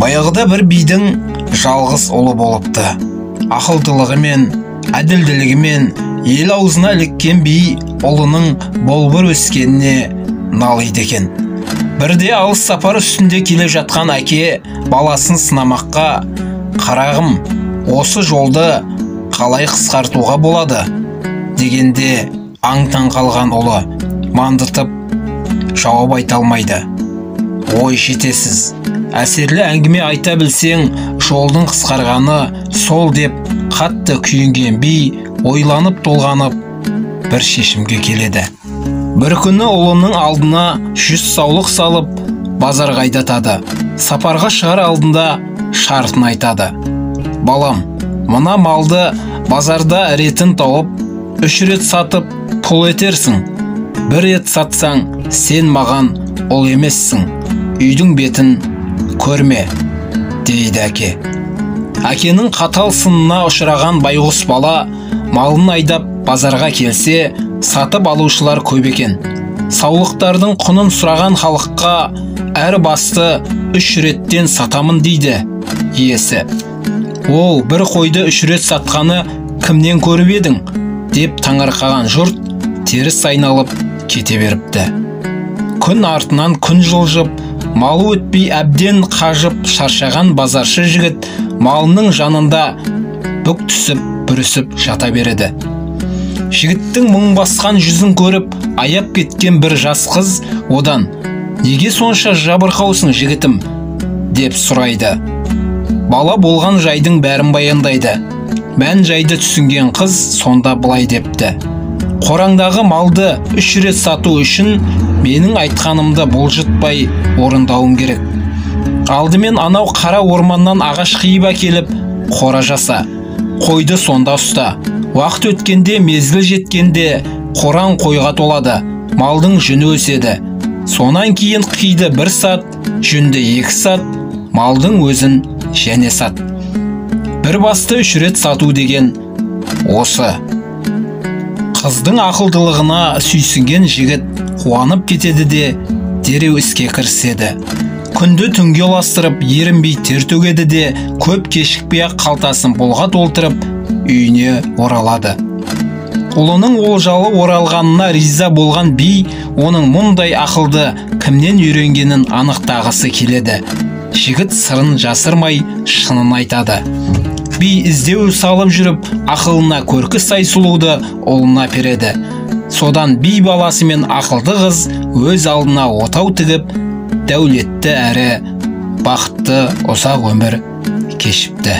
Баяғыда бір бидің жалғыз ұлы болыпты. Ақылдылығымен, әділділігімен ел аузына іліккен би ұлының болбыр өскеніне налиды екен. Бірде алыс сапар үстінде келе жатқан әке баласын сынамаққа, «Қарағым, осы жолды қалай қысқартуға болады?» дегенде аң-таң қалған ұлы мандытып жауап айта алмайды. «Ой, жетесіз, әсерлі әңгіме айта білсең, жолдың қысқарғаны сол» деп қатты күйінген би ойланып толғанып бір шешімге келеді. Бір күні ұлының алдына 100 саулық салып базарға айдатады. Сапарға шығар алдында шартын айтады. «Балам, мына малды базарда ретін тауып, 3 рет сатып пұл етерсің. 1 рет сатсаң, сен маған ұл емессің. Үйдің бетін көрме» дейді әке. Әкенің қатал сынына ұшыраған байғұс бала малын айдап базарға келсе, сатып алушылар көп екен. Саулықтардың құнын сұраған халыққа әр басты 3 реттен сатамын дейді иесі. «Ол бір қойды 3 рет сатқаны кімнен көріп едің?» деп таңырқаған жұрт теріс айналып кете беріпті. Күн артынан күн жылжып, малы өтпей әбден қажып шаршаған базаршы жігіт малының жанында бүк түсіп бүрісіп жата береді. Жігіттің мұң басқан жүзін көріп аяп кеткен бір жас қыз одан «Неге сонша жабырқаусың, жігітім?» деп сұрайды. Бала болған жайдың бәрін баяндайды. Мән жайды түсінген қыз сонда былай депті: «Қораңдағы малды 3 рет сату үшін менің айтқанымды бұлжытпай орындауым керек. Алдымен анау қара орманнан ағаш қиып әкеліп қора жаса, қойды сонда ұста. Уақыт өткенде, мезгіл жеткенде қораң қойға толады, малдың жүні өседі. Сонан кейін қиды 1 сат, жүнді 2 сат, малдың өзін және сат. Бір басты 3 рет сату деген осы». Қыздың ақылдылығына сүйсінген жігіт қуанып кетеді де дереу іске кіріседі. Күнді түнге ұластырып, ерінбей тер төгеді де көп кешікпей-ақ қалтасын пұлға толтырып үйіне оралады. Ұлының олжалы оралғанына риза болған би оның мұндай ақылды кімнен үйренгенін анықтағысы келеді. Жігіт сырын жасырмай шынын айтады. Би іздеу салып жүріп, ақылына көркі сай сұлуды ұлына береді. Содан би баласы мен ақылды қыз өз алдына отау тігіп, дәулетті әрі бақытты ұзақ өмір кешіпті.